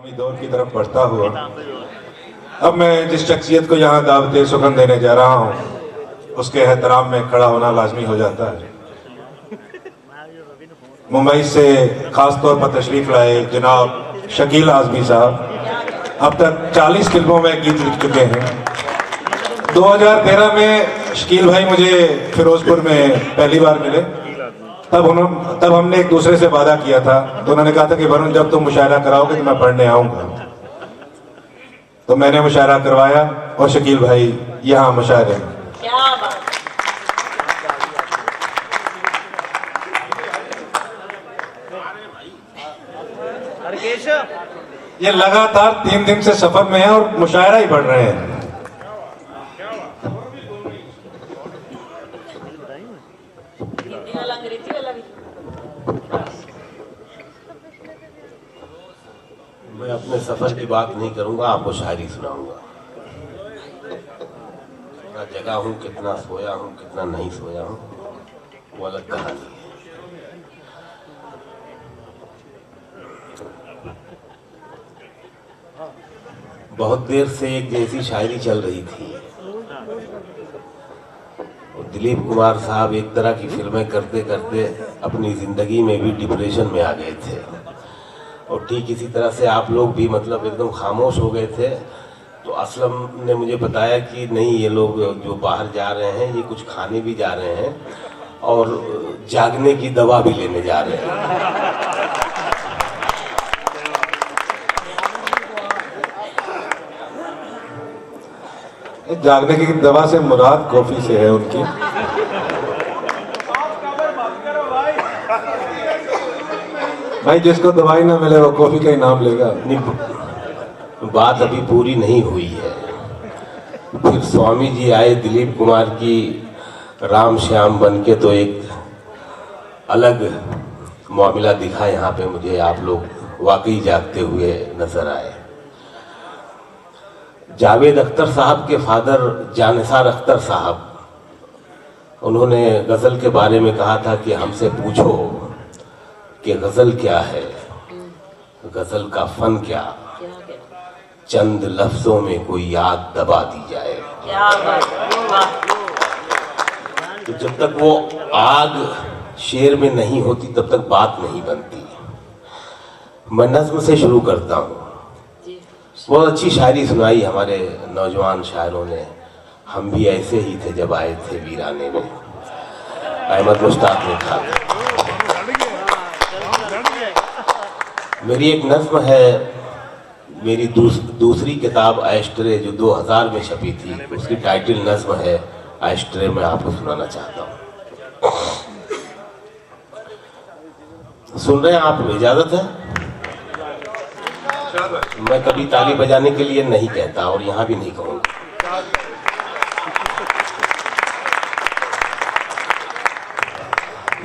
इस्लामी दौर की तरफ बढ़ता हुआ अब मैं जिस शख्सियत को यहाँ दावत सुखन देने जा रहा हूँ उसके एहतराम में खड़ा होना लाजमी हो जाता है। मुंबई से खास तौर पर तशरीफ लाए जनाब शकील आज़मी साहब अब तक 40 फिल्मों में गीत लिख चुके हैं। 2013 में शकील भाई मुझे फिरोजपुर में पहली बार मिले। तब हमने एक दूसरे से वादा किया था, तो उन्होंने कहा था कि वरुण जब तुम मुशायरा कराओगे तो मैं पढ़ने आऊंगा। तो मैंने मुशायरा करवाया और शकील भाई यहाँ मुशायरे में। ये लगातार 3 दिन से सफर में है और मुशायरा ही पढ़ रहे हैं। मैं अपने सफर की बात नहीं करूंगा, आपको शायरी सुनाऊंगा। कितना जगा हूं, कितना सोया हूं, कितना नहीं सोया हूं, वो अलग कहानी है। बहुत देर से एक जैसी शायरी चल रही थी। दिलीप कुमार साहब एक तरह की फिल्में करते करते अपनी जिंदगी में भी डिप्रेशन में आ गए थे और ठीक इसी तरह से आप लोग भी मतलब एकदम खामोश हो गए थे। तो असलम ने मुझे बताया कि नहीं, ये लोग जो बाहर जा रहे हैं ये कुछ खाने भी जा रहे हैं और जागने की दवा भी लेने जा रहे हैं। जागने की दवा से मुराद कॉफी से है उनकी। भाई जिसको दवाई ना मिले वो कॉफी का ही नाम लेगा। बात अभी पूरी नहीं हुई है। फिर स्वामी जी आए दिलीप कुमार की राम श्याम बन के, तो एक अलग मामला दिखा यहाँ पे मुझे। आप लोग वाकई जागते हुए नजर आए। जावेद अख्तर साहब के फादर जानिसार अख्तर साहब, उन्होंने गज़ल के बारे में कहा था कि हमसे पूछो कि गज़ल क्या है, गज़ल का फन क्या, चंद लफ्जों में कोई याद दबा दी जाए। तो जब तक वो आग शेर में नहीं होती तब तक बात नहीं बनती। मैं नज़्म से शुरू करता हूँ। बहुत अच्छी शायरी सुनाई हमारे नौजवान शायरों ने। हम भी ऐसे ही थे जब आए थे वीराने में, अहमद मुश्ताक ने कहा। मेरी एक नज़्म है, मेरी दूसरी किताब एस्ट्रे जो 2000 में छपी थी, उसकी टाइटल नज़्म है एस्ट्रे। मैं आपको सुनाना चाहता हूँ। सुन रहे हैं आप? इजाज़त है? मैं कभी ताली बजाने के लिए नहीं कहता और यहाँ भी नहीं कहूँगा।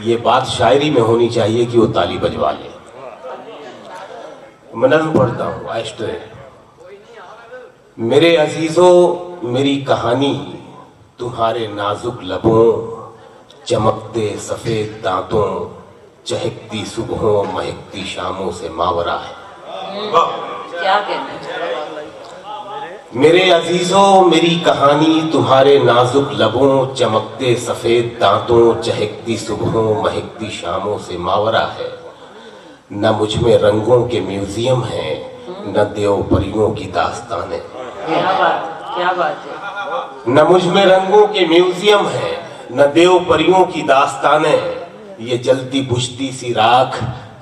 ये बात शायरी में होनी चाहिए कि वो ताली बजवा ले। मैं नज़्म पढ़ता हूँ एस्ट्रे। मेरे अजीजों मेरी कहानी तुम्हारे नाजुक लबों, चमकते सफेद दांतों, चहकती सुबहों महकती शामों से मावरा है। क्या कहना मेरे अजीजों मेरी कहानी तुम्हारे नाजुक लबों, चमकते सफेद दांतों, चहकती सुबहों महकती शामों से मावरा है। न मुझ में रंगों के म्यूजियम है, न देव परियों की दास्तानें। क्या बात है। न मुझ में रंगों के म्यूजियम है, न देव परियों की दास्तानें। ये जलती बुझती सी राख,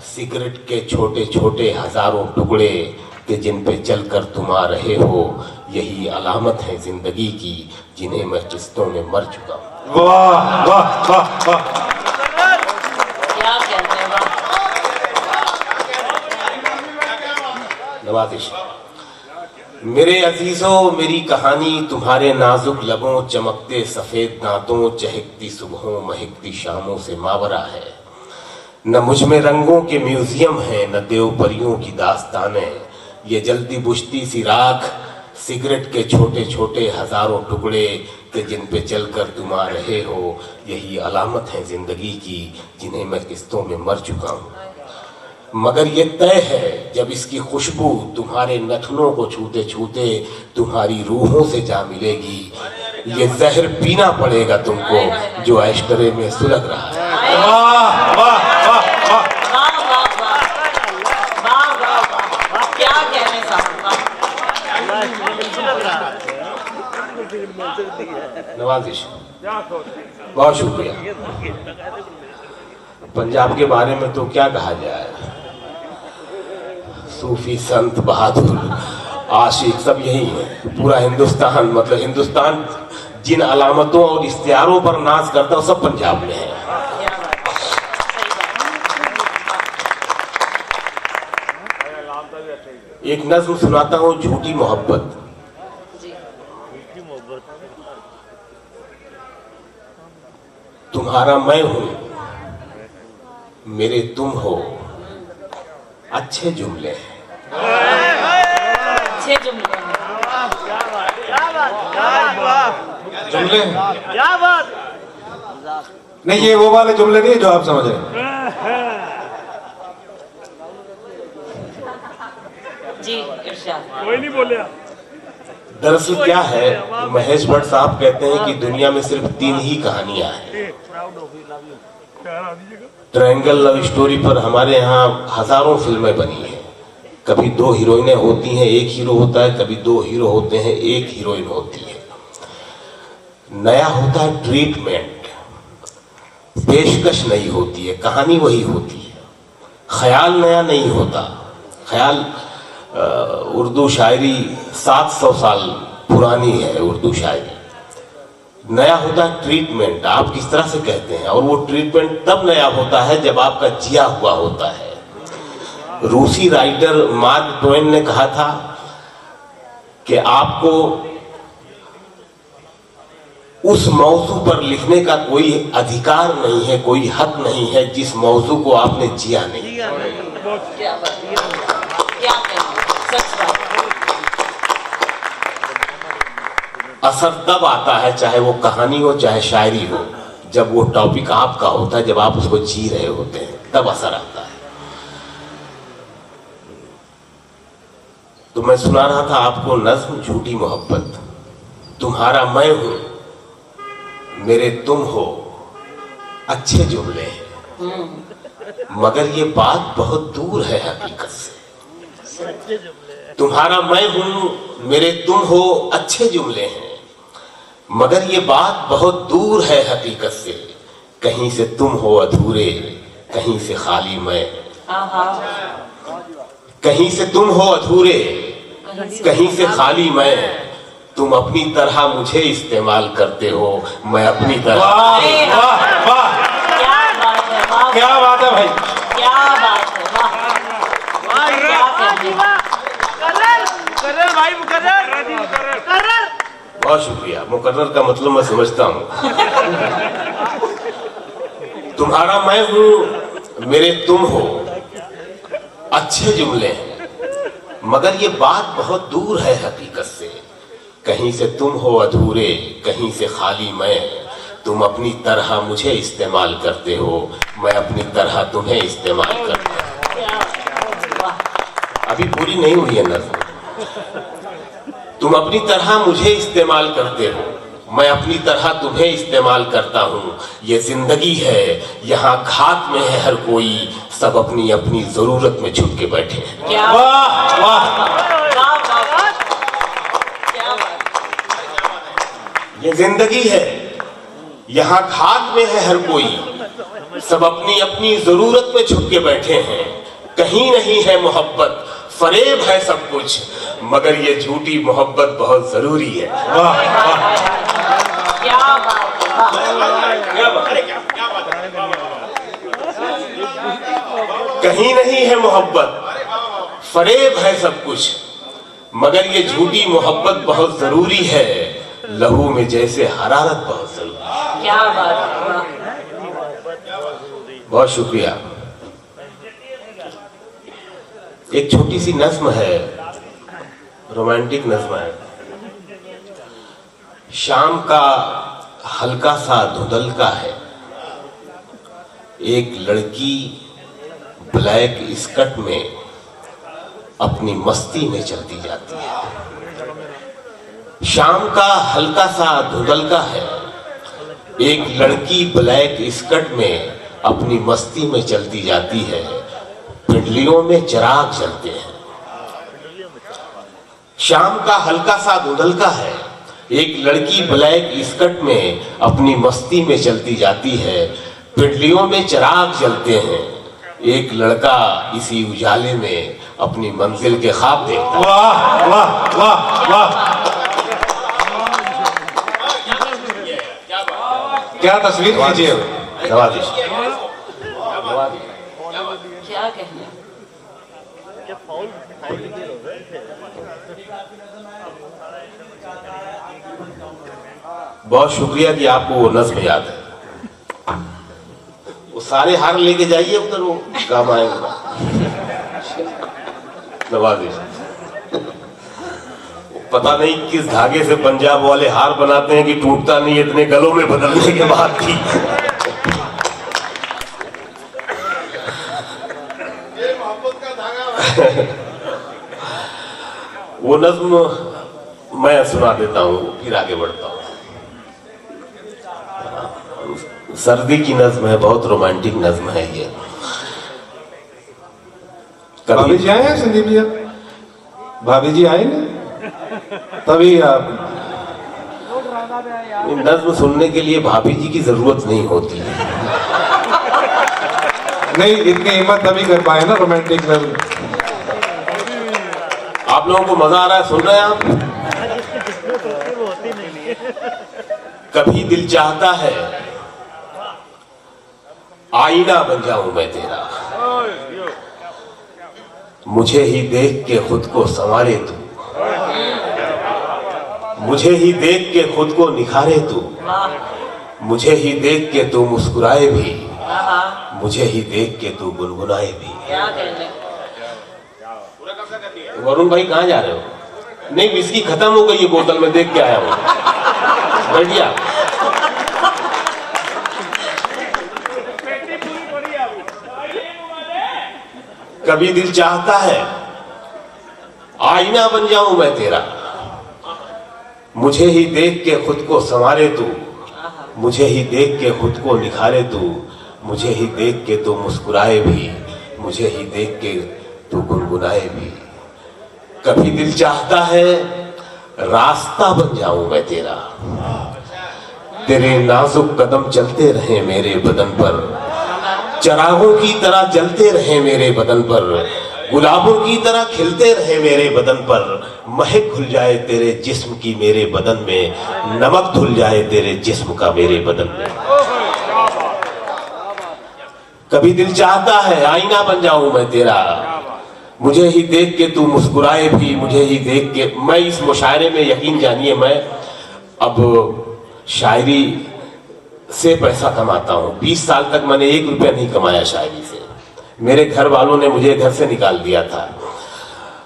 सिगरेट के छोटे छोटे हजारों टुकड़े कि जिन पे चलकर तुम आ रहे हो, यही अलामत है जिंदगी की जिन्हें मैं किस्तों में मर चुका हूँ। वाह वाह वाह वाह। क्या कहते हैं? नवाजिश। मेरे अजीजों मेरी कहानी तुम्हारे नाजुक लबों, चमकते सफेद दांतों, चहकती सुबहों महकती शामों से मावरा है। न मुझ में रंगों के म्यूजियम है, न देव परियों की दास्तानें। ये जल्दी बुझती सी राख, सिगरेट के छोटे छोटे हजारों टुकड़े कि जिन पे चलकर तुम आ रहे हो, यही अलामत है जिंदगी की जिन्हें मैं किस्तों में मर चुका हूँ। मगर ये तय है जब इसकी खुशबू तुम्हारे नथनों को छूते छूते तुम्हारी रूहों से जा मिलेगी, ये जहर पीना पड़ेगा तुमको जो ऐश्वर्य में सुलग रहा है। वाह वाह वाह वाह, वाह वाह वाह वाह वाह वाह, क्या कहने साहब, नवाजिश, बहुत शुक्रिया। पंजाब के बारे में तो क्या कहा जाए, सूफी संत बहादुर आशिक सब यही है। पूरा हिंदुस्तान, मतलब हिंदुस्तान जिन अलामतों और इश्तिहारों पर नाज करता है वो सब पंजाब में है। एक नज्म सुनाता हूँ, झूठी मोहब्बत। तुम्हारा मैं हूं, मेरे तुम हो, अच्छे जुमले हैं। अच्छे जुमले हैं। जुमले क्या बात। नहीं, ये वो वाले जुमले नहीं है जो आप समझ रहे हैं। जी इरशाद। कोई नहीं बोले। दरअसल क्या है, महेश भट्ट साहब कहते हैं कि दुनिया में सिर्फ 3 ही कहानियां हैं। ट्रायंगल लव स्टोरी पर हमारे यहाँ हजारों फिल्में बनी हैं। कभी 2 हीरोइनें होती हैं, 1 हीरो होता है, कभी 2 हीरो होते हैं, 1 हीरोइन होती है। नया होता है ट्रीटमेंट, पेशकश नहीं होती है, कहानी वही होती है। ख्याल नया नहीं होता। ख्याल उर्दू शायरी 700 साल पुरानी है। उर्दू शायरी नया होता है ट्रीटमेंट, आप किस तरह से कहते हैं, और वो ट्रीटमेंट तब नया होता है जब आपका जिया हुआ होता है। रूसी राइटर मार्क ट्वेन ने कहा था कि आपको उस मौजू पर लिखने का कोई अधिकार नहीं है, कोई हक नहीं है जिस मौजू को आपने जिया नहीं। क्या बात, क्या कहने, सच बात। असर तब आता है, चाहे वो कहानी हो चाहे शायरी हो, जब वो टॉपिक आपका होता है, जब आप उसको जी रहे होते हैं, तब असर आता है। तो मैं सुना रहा था आपको नज्म झूठी मोहब्बत। तुम्हारा मैं हूं, मेरे तुम हो, अच्छे जुमले हैं, मगर ये बात बहुत दूर है हकीकत से। तुम्हारा मैं हूं, मेरे तुम हो, अच्छे जुमले हैं, मगर ये बात बहुत दूर है हकीकत से। कहीं से तुम हो अधूरे, कहीं से खाली मैं। कहीं से तुम हो अधूरे, कहीं से खाली मैं। तुम अपनी तरह मुझे इस्तेमाल करते हो, मैं अपनी तरह। वाह वाह वाह, क्या बात है, वाह क्या बात है भाई, क्या बात है, वाह क्या कहने। मुकर्रर भाई, मुकर्रर। बहुत शुक्रिया। मुकर्रर का मतलब मैं समझता हूं। तुम्हारा मैं हूं, मेरे तुम हो, अच्छे जुमले हैं, मगर ये बात बहुत दूर है हकीकत से। कहीं से तुम हो अधूरे, कहीं से खाली मैं। तुम अपनी तरह मुझे इस्तेमाल करते हो, मैं अपनी तरह तुम्हें इस्तेमाल करता हूं। अभी पूरी नहीं हुई है नज़्म। तुम अपनी तरह मुझे इस्तेमाल करते हो, मैं अपनी तरह तुम्हें इस्तेमाल करता हूँ। ये जिंदगी है, यहाँ खाक में है हर कोई, सब अपनी अपनी जरूरत में छुप के बैठे हैं। क्या वाह वाह, क्या बात। ये जिंदगी है, यहाँ खाक में है हर कोई, सब अपनी अपनी जरूरत में छुप के बैठे हैं। कहीं नहीं है मोहब्बत, फरेब है सब कुछ, मगर ये झूठी मोहब्बत बहुत जरूरी है। वाह वाह, क्या बात है, कहीं नहीं है मोहब्बत, फरेब है सब कुछ, मगर ये झूठी मोहब्बत बहुत जरूरी है। लहू में जैसे हरारत बहुत जरूरी है। क्या बात है, बहुत शुक्रिया। एक छोटी सी नज्म है, रोमांटिक नज्म है। शाम का हल्का सा धुंधल का है, एक लड़की ब्लैक स्कर्ट में अपनी मस्ती में चलती जाती है। शाम का हल्का सा धुंधलका है, एक लड़की ब्लैक स्कर्ट में अपनी मस्ती में चलती जाती है, पिंडलियों में चिराग जलते हैं। शाम का हल्का सा धुंधलका है, एक लड़की ब्लैक स्कर्ट में अपनी मस्ती में चलती जाती है, पिंडलियों में चिराग जलते हैं। एक लड़का इसी उजाले में अपनी मंजिल के ख्वाब देखता है। वाह वाह वाह वाह, क्या तस्वीर कीजिए। नवाजिश क्या कहना। बहुत शुक्रिया कि आपको वो नज्म याद है। वो सारे हार लेके जाइए उधर, वो काम आएगा। नवाजिश पता नहीं किस धागे से पंजाब वाले हार बनाते हैं कि टूटता नहीं, इतने गलों में बदलने के बाद भी। वो नज्म मैं सुना देता हूँ, फिर आगे बढ़ता हूँ। सर्दी की नज्म है, बहुत रोमांटिक नज्म है ये। भाभी जी आए हैं संदीप जी? भाभी जी आए ना, तभी आप। नज्म सुनने के लिए भाभी जी की जरूरत नहीं होती। नहीं, इतनी हिम्मत तभी कर पाए ना रोमांटिक नज्म। आप लोगों को मजा आ रहा है, सुन रहे हैं आप? कभी दिल चाहता है आईना बन जाऊं मैं तेरा, मुझे ही देख के खुद को संवारे तू, मुझे ही देख के खुद को निखारे तू, मुझे ही देख के तू मुस्कुराए भी, मुझे ही देख के तू गुनगुनाए भी। क्या कहना। वरुण भाई कहाँ जा रहे हो? नहीं, विस्की खत्म हो गई है बोतल में, देख के आया हूं। बढ़िया। कभी दिल चाहता है आईना बन जाऊं मैं तेरा, मुझे ही देख के खुद को संवारे तू, मुझे ही देख के खुद को निखारे तू, मुझे ही देख के तू मुस्कुराए भी, मुझे ही देख के तू गुनगुनाए भी। कभी दिल चाहता है रास्ता बन जाऊं मैं तेरा, तेरे नाजुक कदम चलते रहे मेरे बदन पर, चरागों की तरह जलते रहे मेरे बदन पर, गुलाबों की तरह खिलते रहे मेरे बदन पर, महक घुल जाए तेरे जिस्म की मेरे बदन में, नमक धुल जाए तेरे जिस्म का मेरे बदन में। कभी दिल चाहता है आईना बन जाऊं मैं तेरा, मुझे ही देख के तू मुस्कुराए भी, मुझे ही देख के। मैं इस मुशायरे में, यकीन जानिए, मैं अब शायरी से पैसा कमाता हूँ। 20 साल तक मैंने 1 रुपया नहीं कमाया शायरी से। मेरे घर वालों ने मुझे घर से निकाल दिया था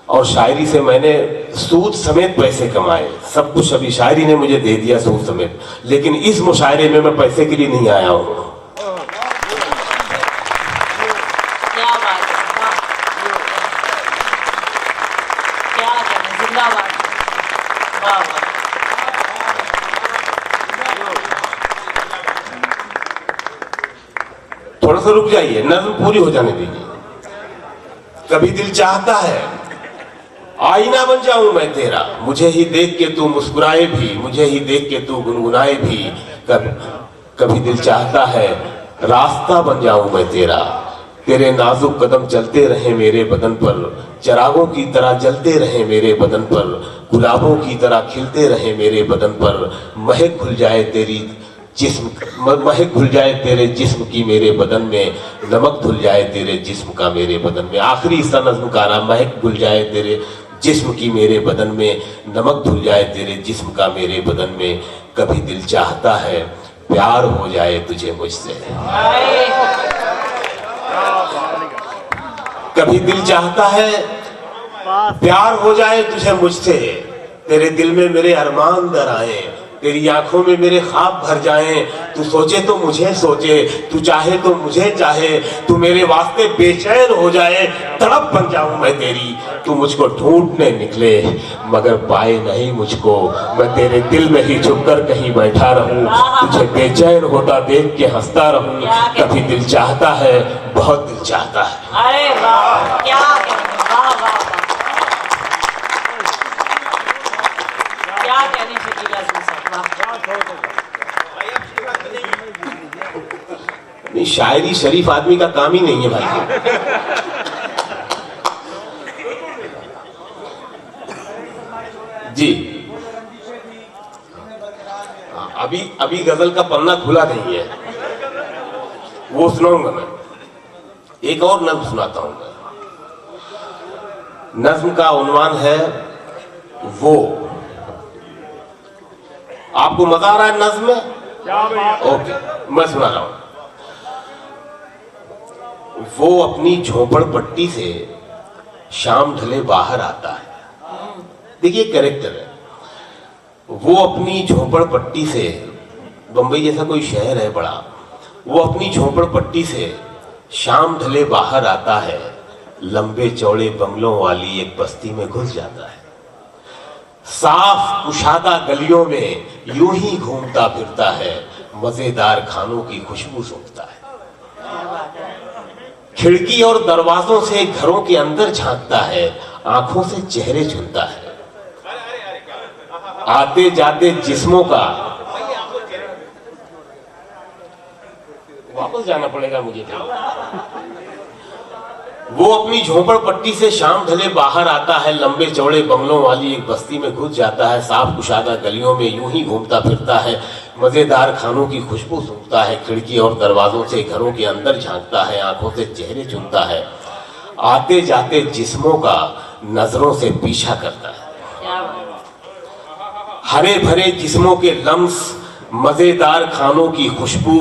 और शायरी से मैंने सूद समेत पैसे कमाए। सब कुछ अभी शायरी ने मुझे दे दिया सूद समेत, लेकिन इस मुशायरे में मैं पैसे के लिए नहीं आया हूँ। क्या बात है, क्या कहना। जिंदाबाद। वाह वाह। थोड़ा सा रुक जाइए, नज्म पूरी हो जाने दीजिए। कभी दिल चाहता है आईना बन जाऊं मैं तेरा, मुझे ही देख के तू मुस्कुराए भी, मुझे ही देख के तू गुनगुनाए भी। कभी दिल चाहता है रास्ता बन जाऊं मैं तेरा, तेरे नाजुक कदम चलते रहे मेरे बदन पर, चरागों की तरह जलते रहे मेरे बदन पर, गुलाबों की तरह खिलते रहे मेरे बदन पर, महक घुल जाए तेरी जिस्म, महक घुल जाए तेरे जिस्म की मेरे बदन में, नमक धुल जाए तेरे जिस्म का मेरे बदन में। आखिरी हिस्सा नज्म का रहा, महक घुल जाए तेरे जिस्म की मेरे बदन में, नमक धुल जाए तेरे जिस्म का मेरे बदन में। कभी दिल चाहता है प्यार हो जाए तुझे मुझसे, कभी दिल चाहता है प्यार हो जाए तुझे मुझसे, तेरे दिल में मेरे अरमान दर आए, तेरी आंखों में मेरे ख्वाब भर जाएं, तू सोचे तो मुझे सोचे, तू चाहे तो मुझे चाहे, तू मेरे वास्ते बेचैन हो जाए, तड़प बन जाऊं मैं तेरी। तू मुझको ढूंढने निकले मगर पाए नहीं मुझको, मैं तेरे दिल में ही छुपकर कहीं बैठा रहूं, तुझे बेचैन होता देख के हंसता रहूं। कभी दिल चाहता है, बहुत दिल चाहता है। अरे वाह, क्या कहने, वाह वाह वाह, क्या कहने शकील अजीज साहब, वाह। नहीं, शायरी शरीफ आदमी का काम ही नहीं है भाई। जी अभी गजल का पन्ना खुला नहीं है, वो सुनाऊंगा मैं। एक और नज्म सुनाता हूं मैं। नज्म का उन्वान है वो। आपको मजा आ रहा है नज्म में? ओके, मैं सुना रहा हूं। वो अपनी झोपड़पट्टी से शाम ढले बाहर आता है। देखिए कैरेक्टर है। वो अपनी झोपड़पट्टी से, बंबई जैसा कोई शहर है बड़ा, वो अपनी झोपड़पट्टी से शाम ढले बाहर आता है, लंबे चौड़े बंगलों वाली एक बस्ती में घुस जाता है। साफ कुशादा गलियों में यूं ही घूमता फिरता है, मजेदार खानों की खुशबू सूंघता है। खिड़की और दरवाजों से घरों के अंदर झांकता है, आंखों से चेहरे चुनता है। आते जाते जिस्मों का, वापस जाना पड़ेगा मुझे तो। वो अपनी झोपड़पट्टी से शाम ढले बाहर आता है, लंबे चौड़े बंगलों वाली एक बस्ती में घुस जाता है। साफ कुशादा गलियों में यूं ही घूमता फिरता है, मजेदार खानों की खुशबू सूंघता है। खिड़की और दरवाजों से घरों के अंदर झांकता है, आंखों से चेहरे चुनता है। आते जाते जिस्मों का नजरों से पीछा करता है। हरे भरे जिस्मों के लम्स, मजेदार खानों की खुशबू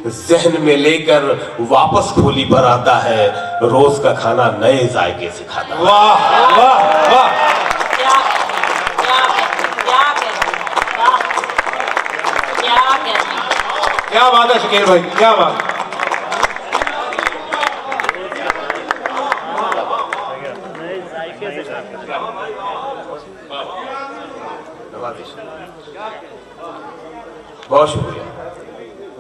जहन में लेकर वापस खोली पर आता है। रोज का खाना नए जायके से खाता है। वाह वाह वाह, क्या कहने, क्या कहने, क्या कहने, वाह, क्या कहने। क्या बात है शकील भाई, क्या बात। बहुत शुक्रिया।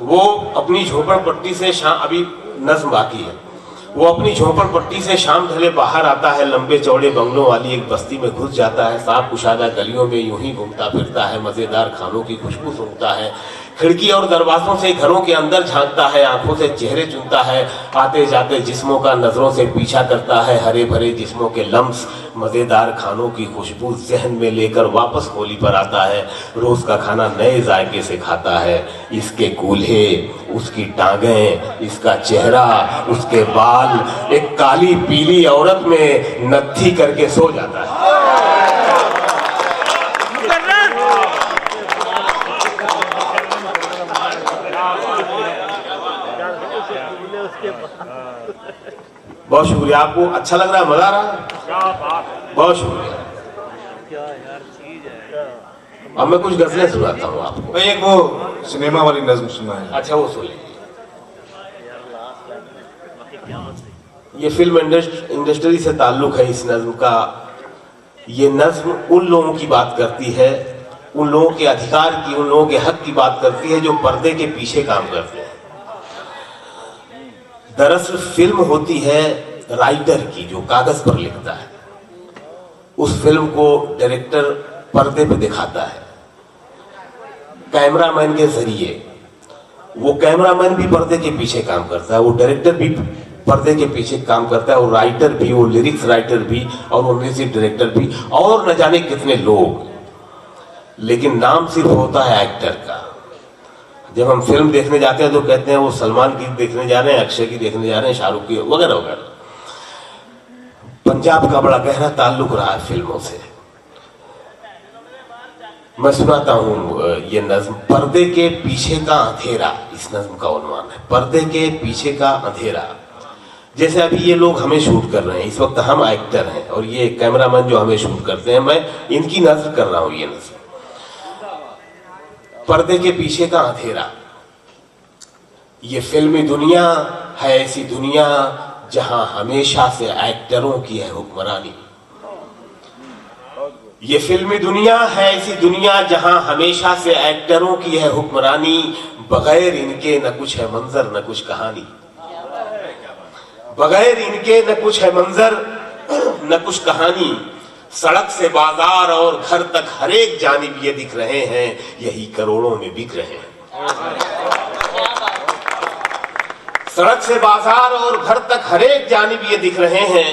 वो अपनी झोपड़पट्टी से शाम, अभी नज्म बाकी है। वो अपनी झोपड़पट्टी से शाम ढले बाहर आता है, लंबे चौड़े बंगलों वाली एक बस्ती में घुस जाता है। साफ कुशादा गलियों में यूं ही घूमता फिरता है, मजेदार खानों की खुशबू सूंघता है। खिड़की और दरवाजों से घरों के अंदर झांकता है, आंखों से चेहरे चुनता है। आते जाते जिस्मों का नजरों से पीछा करता है। हरे भरे जिस्मों के लम्स, मजेदार खानों की खुशबू जहन में लेकर वापस होली पर आता है। रोज का खाना नए जायके से खाता है। इसके कूल्हे, उसकी टांगें, इसका चेहरा, उसके बाल, एक काली पीली औरत में नत्थी करके सो जाता है। बहुत शुक्रिया। आपको अच्छा लग रहा है, मजा आ रहा है? बहुत शुक्रिया। अब मैं कुछ गजलें सुनाता हूँ आपको। भाई एक वो सिनेमा वाली नज्म सुना है। अच्छा, वो सुन लीजिए। ये फिल्म इंडस्ट्री से ताल्लुक है इस नज्म का। ये नज्म उन लोगों की बात करती है, उन लोगों के अधिकार की, उन लोगों के हक की बात करती है जो पर्दे के पीछे काम करते हैं। दरअसल फिल्म होती है राइटर की, जो कागज पर लिखता है। उस फिल्म को डायरेक्टर पर्दे पे दिखाता है कैमरामैन के जरिए। वो कैमरामैन भी पर्दे के पीछे काम करता है, वो डायरेक्टर भी पर्दे के पीछे काम करता है, वो राइटर भी, वो लिरिक्स राइटर भी, और वो म्यूजिक डायरेक्टर भी, और न जाने कितने लोग। लेकिन नाम सिर्फ होता है एक्टर का। जब हम फिल्म देखने जाते हैं तो कहते हैं वो सलमान की देखने जा रहे हैं, अक्षय की देखने जा रहे हैं, शाहरुख की, वगैरह वगैरह। पंजाब का बड़ा गहरा ताल्लुक रहा है फिल्मों से। मैं सुनाता हूँ ये नज्म, पर्दे के पीछे का अंधेरा। इस नज्म का उन्वान है पर्दे के पीछे का अंधेरा। जैसे अभी ये लोग हमें शूट कर रहे हैं, इस वक्त हम एक्टर हैं, और ये कैमरामैन जो हमें शूट करते हैं, मैं इनकी नज्म कर रहा हूँ। ये नज्म, पर्दे के पीछे का अंधेरा। ये फिल्मी दुनिया है ऐसी दुनिया जहां हमेशा से एक्टरों की है हुक्मरानी। ये फिल्मी दुनिया है ऐसी दुनिया जहां हमेशा से एक्टरों की है हुक्मरानी। बगैर इनके न कुछ है मंजर न कुछ कहानी। बगैर इनके न कुछ है मंजर न कुछ कहानी। सड़क से बाजार और घर तक हर एक जानिब ये दिख रहे हैं, यही करोड़ों में बिक रहे हैं। सड़क से बाजार और घर तक हर एक जानिब ये दिख रहे हैं,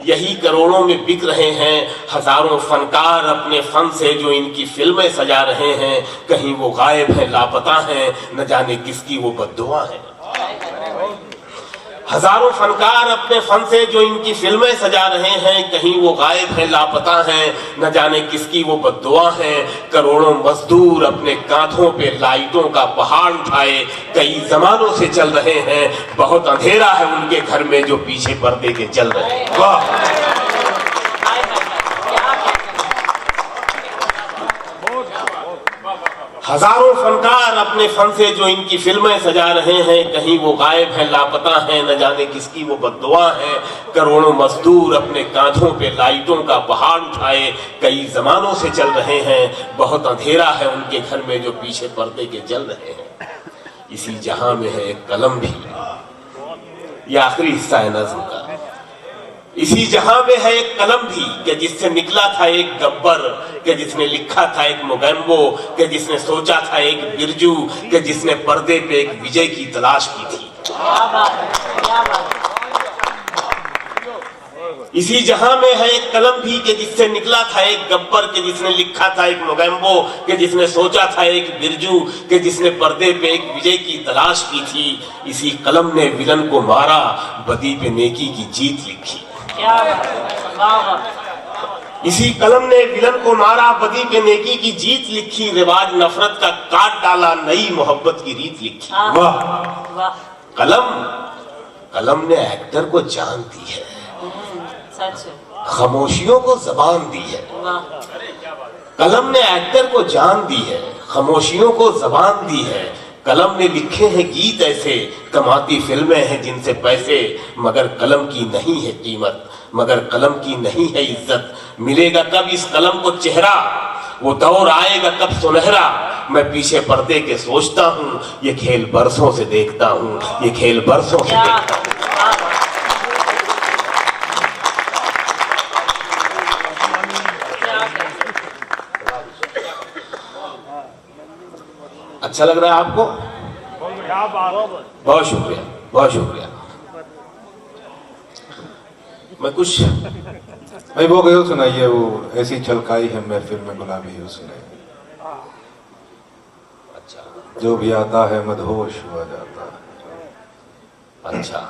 यही करोड़ों में बिक रहे हैं। हजारों फनकार अपने फन से जो इनकी फिल्में सजा रहे हैं, कहीं वो गायब है लापता हैं, न जाने किसकी वो बद्दुआ है। हजारों फनकार अपने फन से जो इनकी फिल्में सजा रहे हैं, कहीं वो गायब है लापता हैं, न जाने किसकी वो बद्दुआ है। करोड़ों मजदूर अपने कांधों पे लाइटों का पहाड़ उठाए कई जमानों से चल रहे हैं। बहुत अंधेरा है उनके घर में जो पीछे पर्दे के चल रहे हैं। वाह, हजारों फनकार अपने फन से जो इनकी फिल्में सजा रहे हैं, कहीं वो गायब है लापता हैं, न जाने किसकी वो बद्दुआ है। करोड़ों मजदूर अपने कांधों पे लाइटों का पहाड़ उठाए कई जमानों से चल रहे हैं। बहुत अंधेरा है उनके घर में जो पीछे पर्दे के जल रहे हैं। इसी जहां में है एक कलम भी, ये आखिरी हिस्सा है नज्म का। इसी जहां में है एक कलम भी कि जिससे निकला था एक गब्बर, कि जिसने लिखा था एक मोगैम्बो, कि जिसने सोचा था एक बिरजू, कि जिसने पर्दे पे एक विजय की तलाश की थी। इसी जहां में है एक कलम भी कि जिससे निकला था एक गब्बर, के जिसने लिखा था एक मोगैम्बो, कि जिसने सोचा था एक बिरजू, कि जिसने पर्दे पे एक विजय की तलाश की थी। इसी कलम ने विलन को मारा, बदी पे नेकी की जीत लिखी। इसी कलम ने विलन को मारा, बदी पे नेकी की जीत लिखी। रिवाज नफरत का काट डाला, नई मोहब्बत की रीत लिखी। वाह, कलम ने एक्टर को जान दी है, खामोशियों को जबान दी है। कलम ने एक्टर को जान दी है, खामोशियों को जबान दी है। कलम ने लिखे हैं गीत ऐसे, कमाती फिल्में हैं जिनसे पैसे, मगर कलम की नहीं है कीमत, मगर कलम की नहीं है इज्जत। मिलेगा कब इस कलम को चेहरा, वो दौर आएगा कब सुनहरा। मैं पीछे पर्दे के सोचता हूँ, ये खेल बरसों से देखता हूँ, ये खेल बरसों से देखता हूँ। अच्छा लग रहा है आपको? बहुत शुक्रिया, बहुत शुक्रिया। मैं कुछ भाई वो गयो सुनाइए, वो ऐसी छलकाई है महफिल में गुलाबी, वो सुनाइए। अच्छा, जो भी आता है मदहोश हुआ जाता है। अच्छा,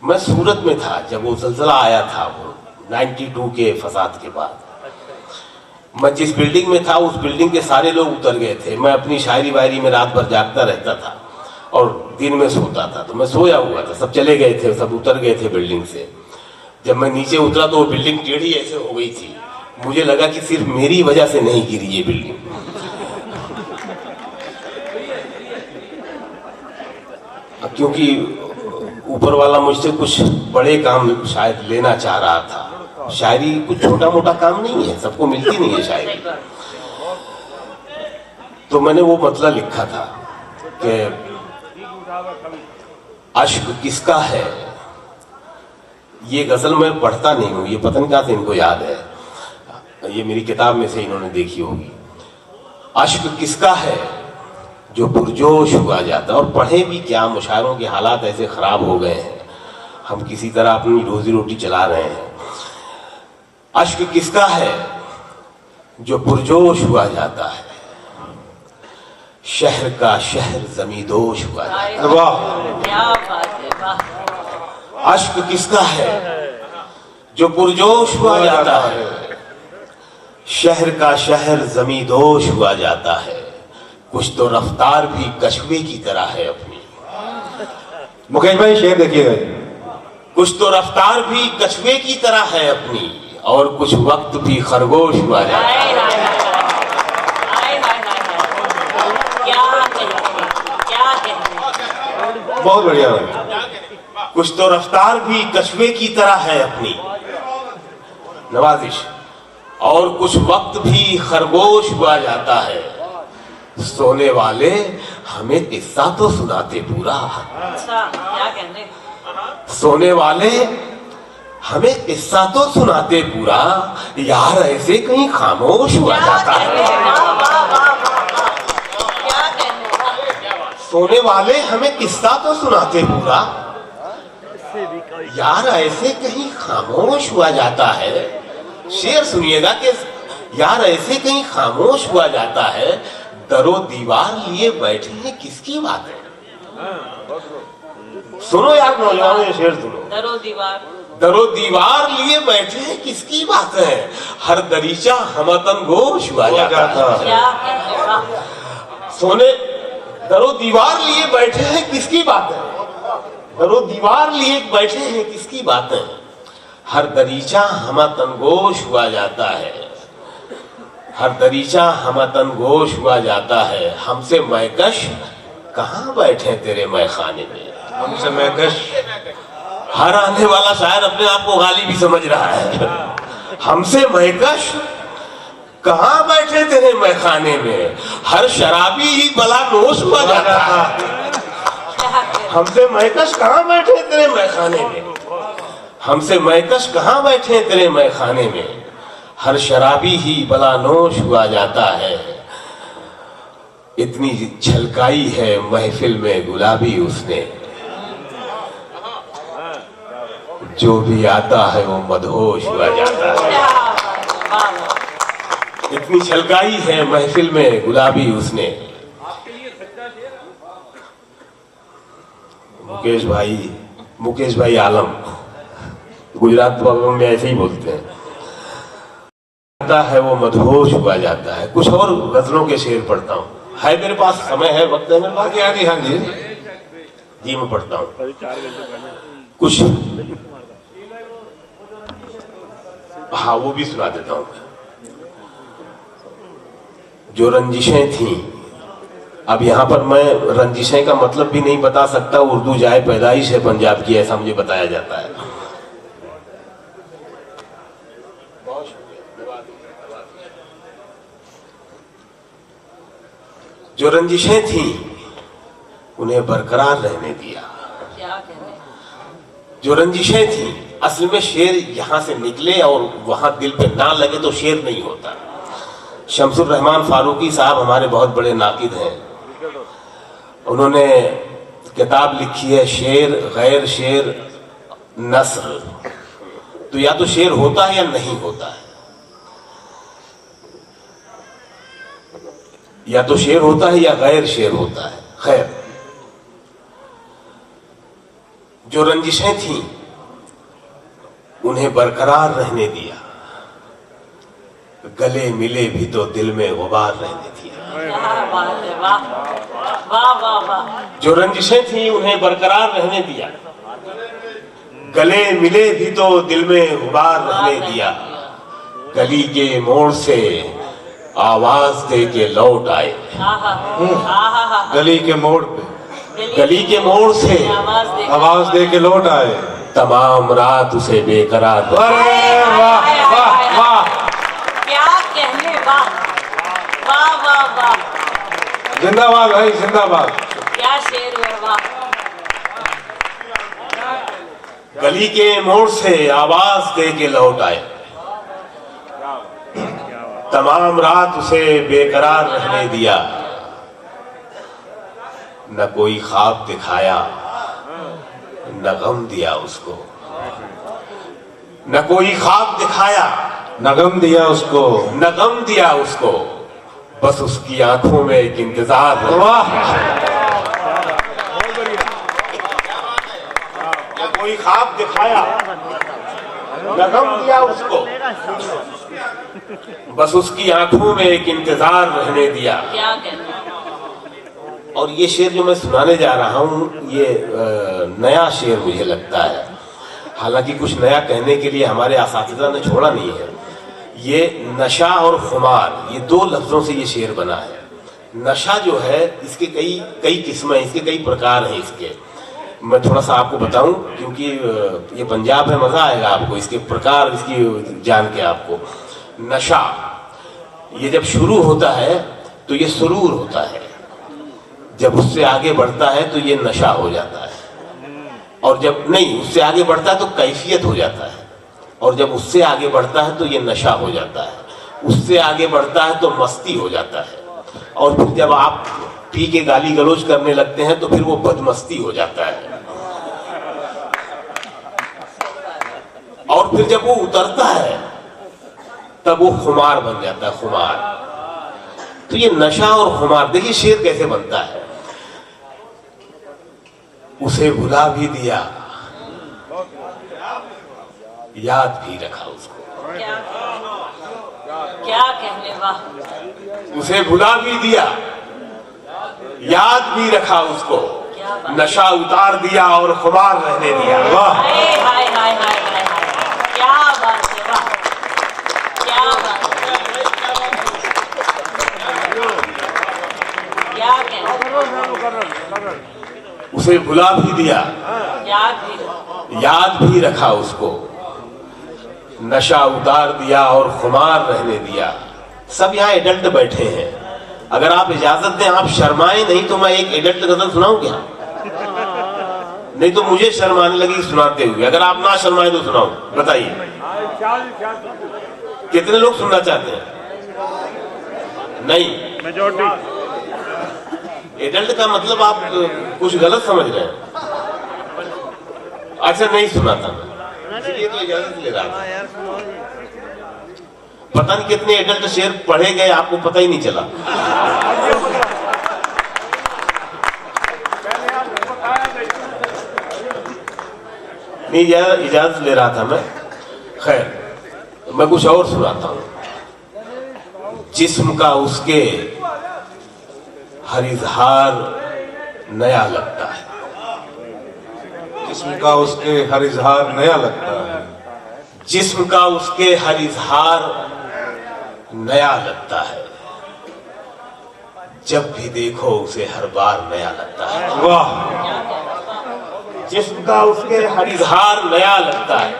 मैं सूरत में था जब वो ज़लज़ला आया था, वो 92 के फसाद के बाद। मैं जिस बिल्डिंग में था उस बिल्डिंग के सारे लोग उतर गए थे। मैं अपनी शायरी वायरी में रात भर जागता रहता था और दिन में सोता था। तो मैं सोया हुआ था, सब चले गए थे, सब उतर गए थे बिल्डिंग से। जब मैं नीचे उतरा तो वो बिल्डिंग टेढ़ी ऐसे हो गई थी। मुझे लगा कि सिर्फ मेरी वजह से नहीं गिरी ये बिल्डिंग, क्योंकि ऊपर वाला मुझसे कुछ बड़े काम शायद लेना चाह रहा था। शायरी कुछ छोटा मोटा काम नहीं है, सबको मिलती नहीं है शायरी। तो मैंने वो मतलब लिखा था कि अश्क किसका है। ये गजल मैं पढ़ता नहीं हूं, ये पता नहीं कहां से इनको याद है, ये मेरी किताब में से इन्होंने देखी होगी। अश्क किसका है जो पुरजोश हुआ जाता है। और पढ़े भी क्या, मुशायरों के हालात ऐसे खराब हो गए हैं, हम किसी तरह अपनी रोजी रोटी चला रहे हैं। अश्क किसका है जो पुरजोश हुआ जाता है, शहर का शहर जमींदोश हुआ जाता है। वाह, क्या बात है, वाह। अश्क किसका है जो पुरजोश हुआ जाता है, शहर का शहर जमींदोश हुआ जाता है। कुछ तो रफ्तार भी कछुए की तरह है अपनी। मुकेश भाई शेर देखिएगा। कुछ तो रफ्तार भी कछुए की तरह है अपनी, और कुछ वक्त भी खरगोश हुआ जाता है। बहुत बढ़िया भाई। कुछ तो रफ्तार भी कछुए की तरह है अपनी नवाजिश, और कुछ वक्त भी खरगोश हुआ जाता है। सोने वाले हमें किस्सा तो सुनाते पूरा, अच्छा क्या कहने। सोने वाले हमें किस्सा तो सुनाते पूरा, यार ऐसे कहीं खामोश हुआ जाता है। क्या कहने। सोने वाले हमें किस्सा तो सुनाते पूरा, यार ऐसे कहीं खामोश हुआ जाता है। शेर सुनिएगा कि यार ऐसे कहीं खामोश हुआ जाता है, दरो दीवार लिए बैठे हैं किसकी बात है। सुनो यार नौजवानों, ये शेर सुनो। दरो दीवार लिए बैठे हैं किसकी बात है, हर दरीचा हमतन गोश हुआ जाता है। क्या कहने। सोने दरो दीवार लिए बैठे हैं किसकी बात है, दरो दीवार लिए बैठे हैं किसकी बात है, हर दरीचा हमतन गोश हुआ जाता है, हर दरीचा हमतन गोश हुआ जाता है। हमसे मैकश कहाँ बैठे तेरे मैखाने में, हमसे मैकश। हर आने वाला शायर अपने आप को गाली भी समझ रहा है। हमसे मैकश कहाँ बैठे तेरे मैखाने में, हर शराबी ही बला नोश हुआ जाता है। हमसे मैकश कहाँ बैठे तेरे मैखाने में, हमसे मैकश कहाँ बैठे तेरे मैखाने में, हर शराबी ही बलानोश हुआ जाता है। इतनी छलकाई है महफिल में गुलाबी उसने, जो भी आता है वो मदहोश हुआ जाता है। इतनी छलकाई है महफिल में गुलाबी उसने। मुकेश भाई आलम गुजरात में ऐसे ही बोलते हैं, आता है वो मदहोश हुआ जाता है। कुछ और गजलों के शेर पढ़ता हूँ, है मेरे पास समय है, वक्त है मेरे पास। हाँ जी जी मैं पढ़ता हूँ कुछ, हाँ वो भी सुना देता हूँ। जो रंजिशें थी, अब यहाँ पर मैं रंजिशें का मतलब भी नहीं बता सकता, उर्दू जाए पैदाइश है पंजाब की, ऐसा मुझे बताया जाता है। जो रंजिशें थी उन्हें बरकरार रहने दिया। क्या कहने। जो रंजिशें थी, असल में शेर यहां से निकले और वहां दिल पे ना लगे तो शेर नहीं होता। शमसुर रहमान फारूकी साहब हमारे बहुत बड़े नाकिद हैं, उन्होंने किताब लिखी है शेर गैर शेर नस्र। तो या तो शेर होता है या नहीं होता है, या तो शेर होता है या गैर शेर होता है। खैर, जो रंजिशें थीं उन्हें बरकरार रहने दिया, गले मिले भी तो दिल में गुबार रहने दिया। क्या बात है, वाह वाह वाह वाह। जो रंजिशें थीं उन्हें बरकरार रहने दिया, गले मिले भी तो दिल में गुबार रहने दिया। गली के मोड़ से आवाज दे के लौट आए, गली के मोड़ पे, गली के मोड़ से आवाज दे के लौट आए, तमाम रात उसे बेकरार। अरे वाह वाह वाह, क्या कहने। वाह वाह वाह वाह, जिंदाबाद भाई जिंदाबाद। क्या शेर है, वाह। गली के मोड़ से आवाज दे के लौट आए, तमाम रात उसे बेकरार रहने दिया। न कोई ख्वाब दिखाया न गम दिया उसको, न कोई ख्वाब दिखाया न गम दिया उसको, न गम दिया उसको, बस उसकी आंखों में एक इंतजार है। वाह, न कोई ख्वाब दिखाया न गम दिया उसको, बस उसकी आंखों में एक इंतजार रहने दिया। क्या कहने। और ये शेर जो मैं सुनाने जा रहा हूँ ये नया शेर मुझे लगता है, हालांकि कुछ नया कहने के लिए हमारे असातिज़ा ने छोड़ा नहीं है। ये नशा और खुमार, ये दो लफ्जों से ये शेर बना है। नशा जो है इसके कई किस्में, इसके कई प्रकार हैं। इसके मैं थोड़ा सा आपको बताऊं, क्योंकि ये पंजाब है, मजा आएगा आपको इसके प्रकार, इसकी जान के आपको। नशा ये जब शुरू होता है तो ये सुरूर होता है, जब उससे आगे बढ़ता है तो ये नशा हो जाता है, और जब नहीं उससे आगे बढ़ता है तो कैफियत हो जाता है, और जब उससे आगे बढ़ता है तो ये नशा हो जाता है, उससे आगे बढ़ता है तो मस्ती हो जाता है, और फिर जब आप पी के गाली गलौज करने लगते हैं तो फिर वो बदमस्ती हो जाता है, और फिर जब वो उतरता है तब वो खुमार बन जाता है, खुमार। तो ये नशा और खुमार, देखिए शेर कैसे बनता है। उसे भुला भी दिया, याद भी रखा उसको। क्या कहने, वाह। उसे भुला भी दिया, याद भी रखा उसको, नशा उतार दिया और खुमार रहने दिया। वाह, हाय हाय हाय हाय हाय, क्या बात है, वाह, क्या बात है, क्या कहने। उसे भुला भी दिया, याद भी रखा उसको, नशा उतार दिया और खुमार रहने दिया। सब यहाँ एडल्ट बैठे हैं, अगर आप इजाजत दें, आप शर्माए नहीं तो मैं एक एडल्ट गजल सुनाऊं क्या? नहीं तो मुझे शर्माने लगी सुनाते हुए। अगर आप ना शर्माए तो सुनाऊं, बताइए कितने लोग सुनना चाहते हैं? नहीं, एडल्ट का मतलब आप कुछ गलत समझ रहे हैं। अच्छा, नहीं सुनाता मैं, इसलिए तो इजाजत ले रहा था। पता नहीं कितने एडल्ट शेर पढ़े गए, आपको पता ही नहीं चला। नहीं, इजाजत ले रहा था मैं। खैर, मैं कुछ और सुनाता हूं। जिस्म का उसके हर इजहार नया लगता है, जिस्म का उसके हर इजहार नया लगता है, जिस्म का उसके हर इजहार नया लगता है, जब भी देखो उसे हर बार नया लगता है। वाह, जिस्म का उसके हर इजहार नया लगता है,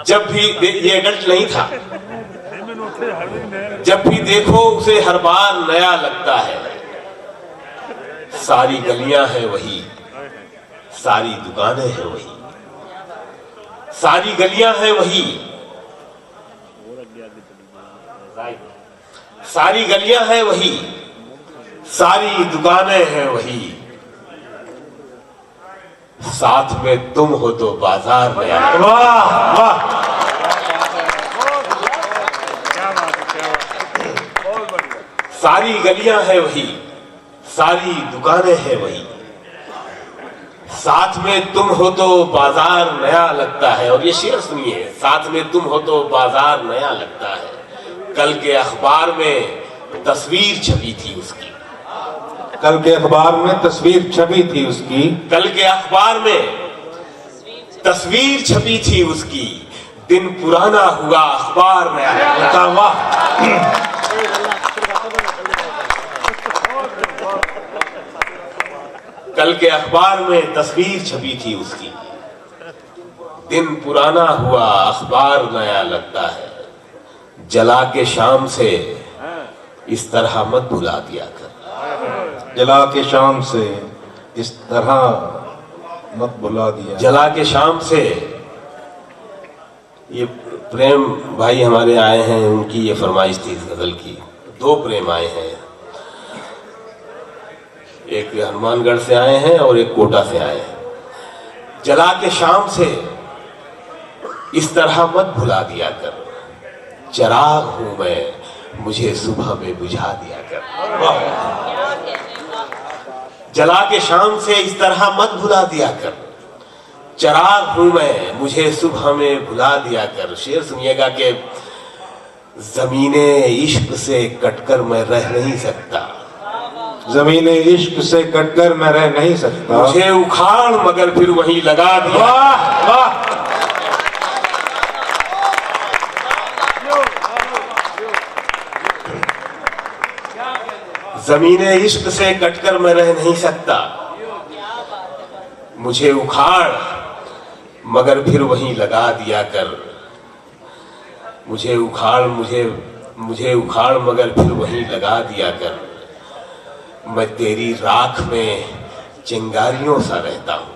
जब भी ये एडल्ट नहीं था, जब भी देखो उसे हर बार नया लगता है। सारी गलियां हैं वही, सारी दुकानें हैं वही, सारी गलियां हैं वही, सारी गलियां हैं वही, सारी दुकानें हैं वही, साथ में तुम हो तो बाजार नया। वाह वाह, सारी गलियां हैं वही, सारी दुकानें हैं वही, साथ में तुम हो तो बाजार नया लगता है। और ये शेर सुनिए, साथ में तुम हो तो बाजार नया लगता है। कल के अखबार में तस्वीर छपी थी उसकी, कल के अखबार में तस्वीर छपी थी उसकी, कल के अखबार में तस्वीर छपी थी उसकी, दिन पुराना हुआ अखबार नया लगता है। वाह, कल के अखबार में तस्वीर छपी थी उसकी, दिन पुराना हुआ अखबार नया लगता है। जला के शाम से इस तरह मत भुला दिया कर, जला के शाम से इस तरह मत भुला दिया। जला के शाम से, ये प्रेम भाई हमारे आए हैं, उनकी ये फरमाइश थी इस गजल की। दो प्रेम आए हैं, एक हनुमानगढ़ से आए हैं और एक कोटा से आए हैं। जला के शाम से इस तरह मत भुला दिया कर, चिराग हूं मैं, मुझे सुबह में बुझा दिया कर। जला के शाम से इस तरह मत भुला दिया कर, चिराग हूं मैं, मुझे सुबह में भुला दिया कर। शेर सुनिएगा कि जमीने इश्क से कटकर मैं रह नहीं सकता, जमीने इश्क से कटकर मैं रह नहीं सकता, मुझे उखाड़ मगर फिर वहीं लगा दिया। वाह वाह, जमीने इश्क से कटकर मैं रह नहीं सकता, मुझे उखाड़ मगर फिर वहीं लगा दिया कर, मुझे उखाड़ मुझे उखाड़ मगर फिर वहीं लगा दिया कर। मैं तेरी राख में चिंगारियों सा रहता हूं,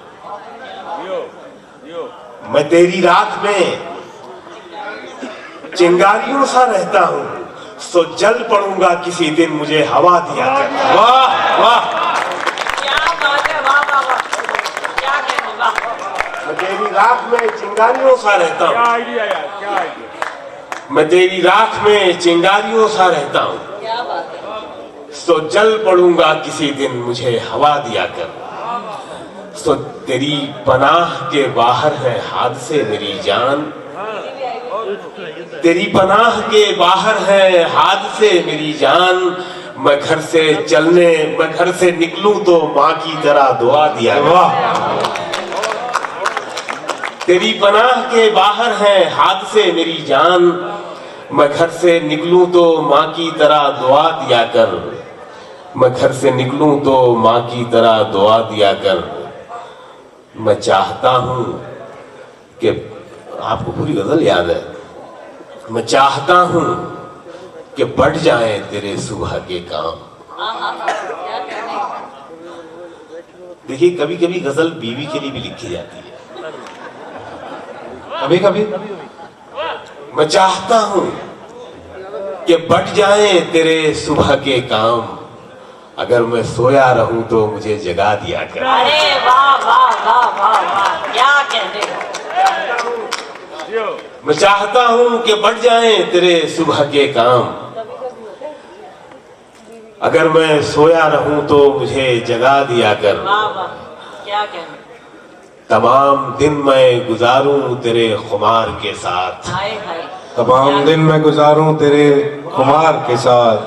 मैं तेरी राख में चिंगारियों सा रहता हूं, सो जल पड़ूंगा किसी दिन मुझे हवा दिया कर। वाह वाह, क्या बात है, वाह वाह वाह, क्या कहने, वाह। मैं तेरी राख में चिंगारियों सा रहता हूं, आइडिया यार, क्या आइडिया। मैं तेरी राख में चिंगारियों सा रहता हूं, क्या बात है। सो जल पड़ूंगा किसी दिन मुझे हवा दिया कर। सो तेरी पनाह के बाहर है हादसे मेरी जान, तेरी पनाह के बाहर है हादसे मेरी जान। मैं घर से निकलूं तो माँ की तरह दुआ दिया कर। तेरी पनाह के बाहर है हादसे मेरी जान, मैं घर से निकलूं तो माँ की तरह दुआ दिया कर, मैं घर से निकलूं तो माँ की तरह दुआ दिया कर। मैं चाहता हूं कि, आपको पूरी गजल याद है, मैं चाहता हूं कि बढ़ जाए तेरे सुबह के काम। क्या कहने। देखिए कभी कभी गजल बीवी के लिए भी लिखी जाती है। कभी कभी मैं चाहता हूं कि बढ़ जाए तेरे सुबह के काम, अगर मैं सोया रहूं तो मुझे जगा दिया कर। अरे वाह वाह वाह वाह वाह, क्या कहने। मैं चाहता हूं कि बढ़ जाए तेरे सुबह के काम, अगर मैं सोया रहूं तो मुझे जगा दिया कर। वाह वाह, क्या कहने। तमाम दिन मैं गुजारूं तेरे खुमार के साथ, हाय हाय। तमाम दिन मैं गुजारूं तेरे खुमार के साथ,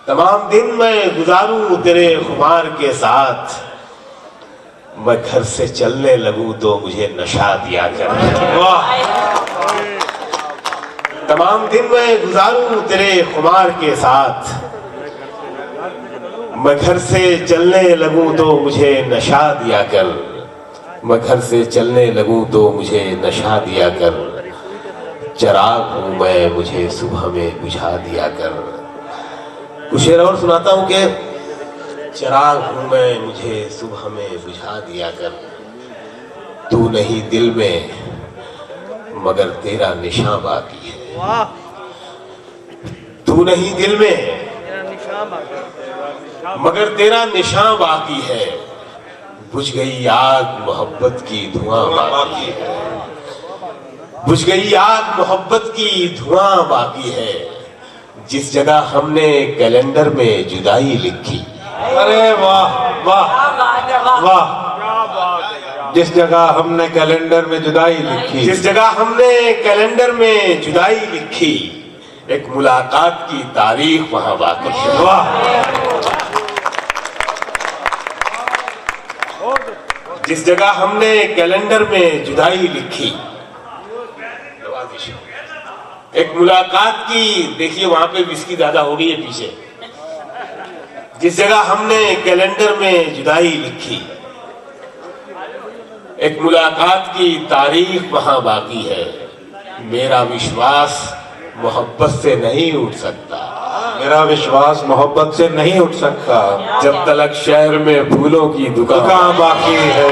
तमाम दिन मैं गुजारूं तेरे खुमार के साथ। मैं घर से चलने लगूं तो मुझे नशा दिया कर। वाह, तमाम दिन मैं गुजारूं तेरे खुमार के साथ, मैं घर से चलने लगूं तो मुझे नशा दिया कर, मैं घर से चलने लगूं तो मुझे नशा दिया कर। चराग हूं मैं मुझे सुबह में बुझा दिया कर। कुछ शेर और सुनाता हूं कि चराग हूं मैं मुझे सुबह में बुझा दिया कर। तू नहीं दिल में मगर तेरा निशान बाकी है, वाह, तू नहीं दिल में मेरा निशान बाकी। मगर तेरा निशान बाकी है। बुझ गई आग मोहब्बत की धुआं बाकी है, बुझ गई आग मोहब्बत की धुआं बाकी है। जिस जगह हमने कैलेंडर में जुदाई लिखी। अरे वाह वाह क्या बात है, वाह। वाह, जिस जगह हमने कैलेंडर में जुदाई लिखी, जिस जगह हमने कैलेंडर में जुदाई लिखी, एक मुलाकात की तारीख वहां बाकी है। वाह, जिस जगह हमने कैलेंडर में जुदाई लिखी, एक मुलाकात की, देखिए वहां पे विस्की ज्यादा हो गई है पीछे। जिस जगह हमने कैलेंडर में जुदाई लिखी, एक मुलाकात की तारीख वहां बाकी है। मेरा विश्वास मोहब्बत से नहीं उठ सकता, मेरा विश्वास मोहब्बत से नहीं उठ सकता, जब तक शहर में फूलों की दुकान दुकान बाकी है।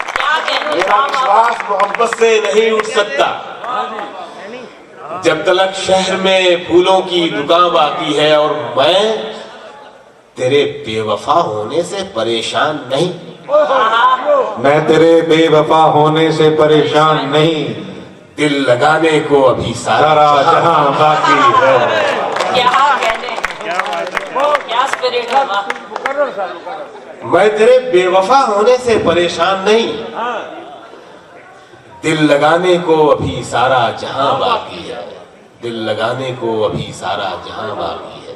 क्या कहने, मेरा वाह वाह। विश्वास मोहब्बत से नहीं उठ सकता, जब तक शहर में फूलों की दुकान बाकी है। और मैं तेरे बेवफा होने से परेशान नहीं, मैं तेरे बेवफा होने से परेशान नहीं, दिल लगाने को अभी सारा सारा जहां बाकी है। क्या कहने, क्या स्पिरिट है, वाह। मैं तेरे बेवफा होने से परेशान नहीं, दिल लगाने को अभी सारा जहां बाकी है, दिल लगाने को अभी सारा जहां बाकी है,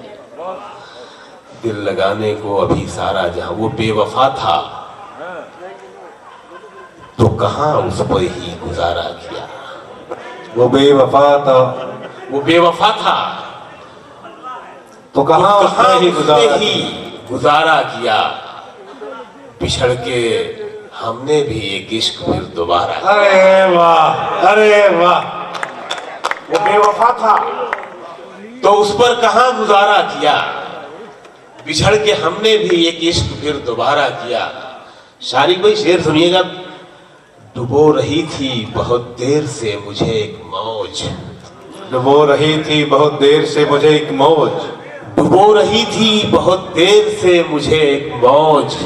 दिल लगाने को अभी सारा जहां। वो बेवफा था तो कहां उस पर ही गुजारा किया, वो बेवफा था वो बेवफा था तो कहां उसने ही उसने गुजारा ही गुजारा किया। बिछड़ के हमने भी एक इश्क फिर दोबारा। अरे वाह, अरे वाह। वो बेवफा था तो उस पर कहां गुजारा किया, बिछड़ के हमने भी एक इश्क फिर दोबारा किया। शारी भाई शेर सुनिएगा। डुबो रही थी बहुत देर से मुझे एक मौज, डुबो रही थी बहुत देर से मुझे एक मौज, डुबो रही थी बहुत देर से मुझे एक मौज,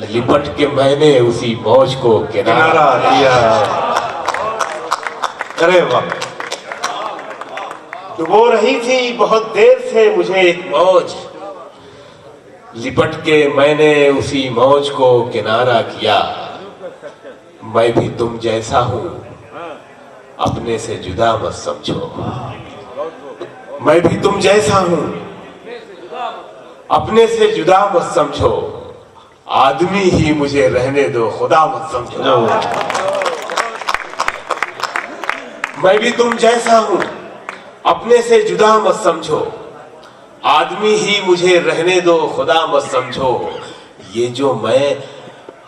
लिपट के मैंने उसी मौज को किनारा किनारा दिया। अरे वाह। डुबो रही थी बहुत देर से मुझे एक मौज, लिपट के मैंने उसी मौज को किनारा किया। मैं भी तुम जैसा हूं अपने से जुदा मत समझो, मैं भी तुम जैसा हूं अपने से जुदा मत समझो, आदमी ही मुझे रहने दो खुदा मत समझो। मैं भी तुम जैसा हूं अपने से जुदा मत समझो, आदमी ही मुझे रहने दो खुदा मत समझो। ये जो मैं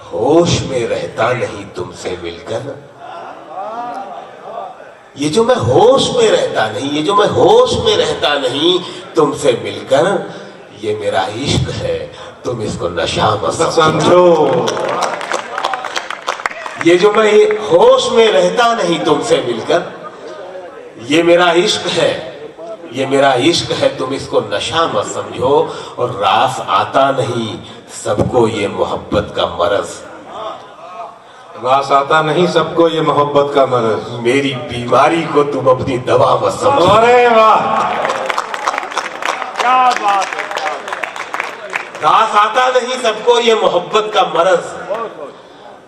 होश में रहता नहीं तुमसे मिलकर, ये जो मैं होश में रहता नहीं, ये जो मैं होश में रहता नहीं तुमसे मिलकर, ये मेरा इश्क है तुम इसको नशा मत समझो। ये जो मैं होश में रहता नहीं तुमसे मिलकर, ये मेरा इश्क है, ये मेरा इश्क है तुम इसको नशा मत समझो। और रास आता नहीं सबको ये मोहब्बत का मरज, रास आता नहीं सबको ये मोहब्बत का मरज, मेरी बीमारी को तुम अपनी दवा मत समझो। अरे वाह। क्या बात है। रास आता नहीं सबको ये मोहब्बत का मरज,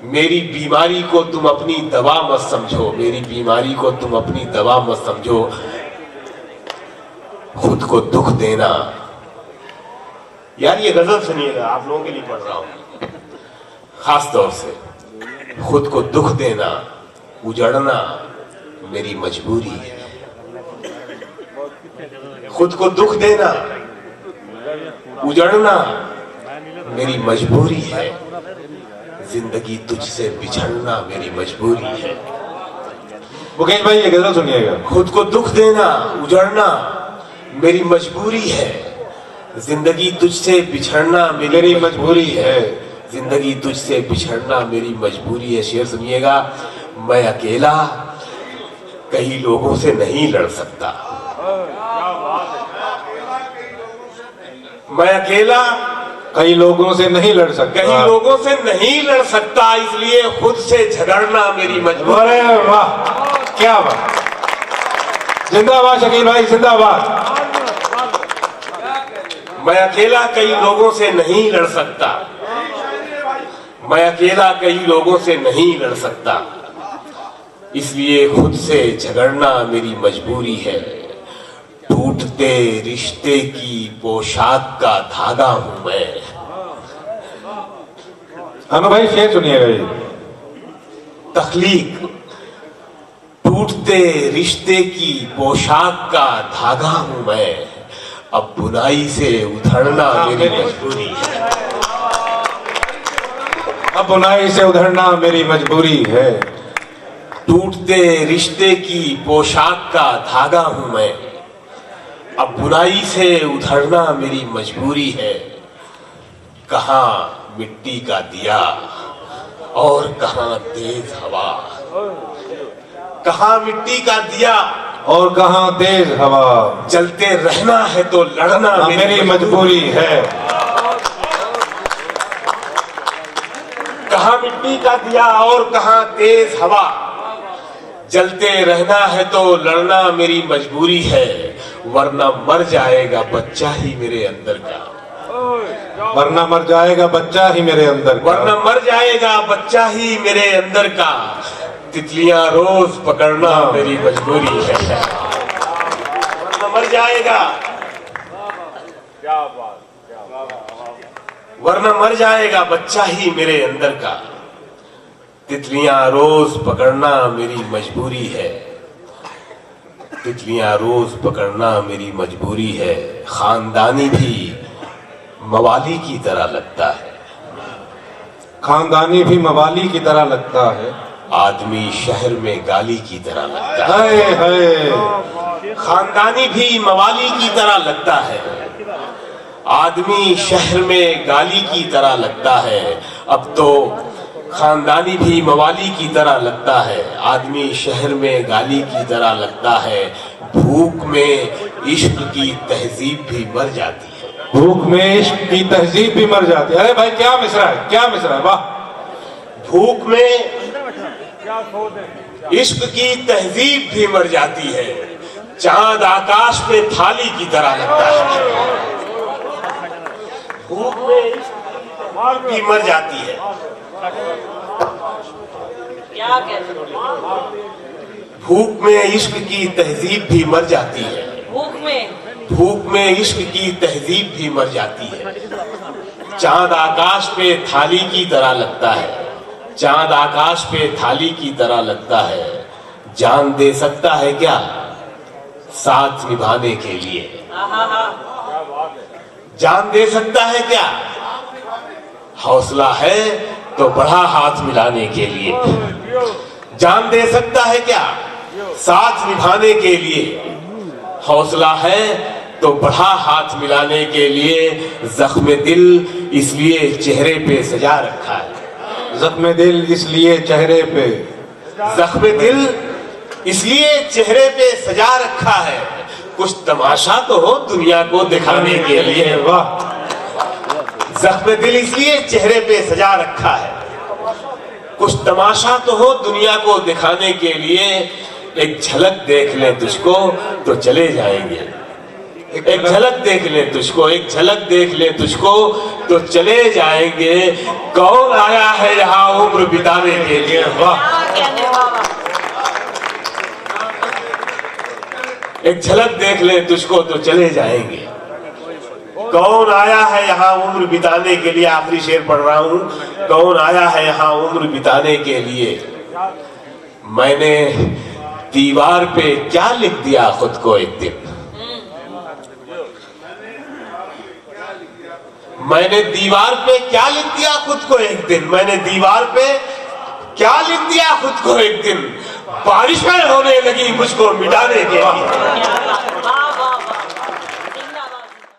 मेरी बीमारी को तुम अपनी दवा मत समझो, मेरी बीमारी को तुम अपनी दवा मत समझो। खुद को दुख देना, यार ये गजल सुनिएगा, आप लोगों के लिए पढ़ रहा हूं खास तौर से। खुद को दुख देना, उजड़ना मेरी मजबूरी है, खुद को दुख देना, उजड़ना मेरी मजबूरी है, जिंदगी तुझसे बिछड़ना मेरी मजबूरी है। मुकेश भाई ये गजल सुनिएगा। खुद को दुख देना, उजड़ना मेरी मजबूरी है, जिंदगी तुझसे बिछड़ना मेरी मजबूरी है, जिंदगी तुझसे बिछड़ना मेरी मजबूरी है। शेर सुनिएगा। मैं अकेला कई लोगों से नहीं लड़ सकता, मैं अकेला कई लोगों से नहीं लड़ सकता, कई लोगों से नहीं लड़ सकता, इसलिए खुद से झगड़ना मेरी मजबूरी। अरे वाह, क्या बात। जिंदाबाद शकील भाई, जिंदाबाद। मैं अकेला कई लोगों से नहीं लड़ सकता, मैं अकेला कई लोगों से नहीं लड़ सकता, इसलिए खुद से झगड़ना मेरी मजबूरी है। टूटते रिश्ते की पोशाक का धागा हूं मैं। अनु भाई शेर सुनिएगा ये। तख्लीक, टूटते रिश्ते की पोशाक का धागा हूं मैं, अब बुनाई से उधड़ना मेरी मजबूरी है, अब बुनाई से उधरना मेरी मजबूरी है। टूटते रिश्ते की पोशाक का धागा हूं मैं, अब बुनाई से उधड़ना मेरी मजबूरी है। कहां मिट्टी का दिया और कहां तेज हवा, कहां मिट्टी का दिया और कहां तेज हवा, जलते रहना है तो लड़ना मेरी मजबूरी है। कहां मिट्टी का दिया और कहां तेज हवा, जलते रहना है तो लड़ना मेरी मजबूरी है, वरना मर जाएगा बच्चा ही मेरे अंदर का, वरना मर जाएगा बच्चा ही मेरे अंदर का, वरना मर जाएगा बच्चा ही मेरे अंदर का, तितलियां रोज पकड़ना मेरी मजबूरी है, वरना मर जाएगा, क्या बात। वरना मर जाएगा बच्चा ही मेरे अंदर का, तितलियां रोज पकड़ना मेरी मजबूरी है, तितलियां रोज पकड़ना मेरी मजबूरी है। खानदानी भी मवाली की तरह लगता है, खानदानी भी मवाली की तरह लगता है। आदमी शहर में गाली की तरह लगता है। हाय हाय। खानदानी भी मवाली की तरह लगता है। आदमी शहर में गाली की तरह लगता है। अब तो खानदानी भी मवाली की तरह लगता है। आदमी शहर में गाली की तरह लगता है। भूख में इश्क की तहजीब भी मर जाती है। भूख में इश्क की तहजीब भी मर जाती है। अरे भाई क्या मिसरा है, क्या मिसरा है, वाह। भूख में इश्क की तहजीब भी मर जाती है। चांद आकाश पे थाली की तरह लगता है। भूख में इश्क भी मर जाती है। क्या कहते हो? भूख में इश्क की तहजीब भी मर जाती है। भूख में इश्क की तहजीब भी मर जाती है। चांद आकाश पे थाली की तरह लगता है। चांद आकाश पे थाली की तरह लगता है। जान दे सकता है क्या साथ निभाने के लिए? जान दे सकता है क्या? हौसला है तो बढ़ा हाथ मिलाने के लिए। जान दे सकता है क्या साथ निभाने के लिए? हौसला है तो बढ़ा हाथ मिलाने के लिए। जख्म दिल इसलिए चेहरे पे सजा रखा है। जख्म दिल इसलिए चेहरे पे, जख्म दिल इसलिए चेहरे पे सजा रखा है। कुछ तमाशा तो हो दुनिया को दिखाने के लिए। वाह। जख्म दिल इसलिए चेहरे पे सजा रखा है। कुछ तमाशा तो हो दुनिया को दिखाने के लिए। एक झलक देख ले तुझको तो चले जाएंगे। एक झलक देख ले तुझको, एक झलक देख ले तुझको तो चले जाएंगे। कौन आया है यहाँ उम्र बिताने के लिए? वाह। एक झलक देख ले तुझको तो चले जाएंगे। कौन आया है यहाँ उम्र बिताने के लिए? आखिरी शेर पढ़ रहा हूं। कौन आया है यहाँ उम्र बिताने के लिए? मैंने दीवार पे क्या लिख दिया खुद को एक दिन? मैंने दीवार पे क्या लिख दिया खुद को एक दिन? मैंने दीवार पे क्या लिख दिया खुद को एक दिन? बारिशें होने लगी मुझको मिटाने के लिए।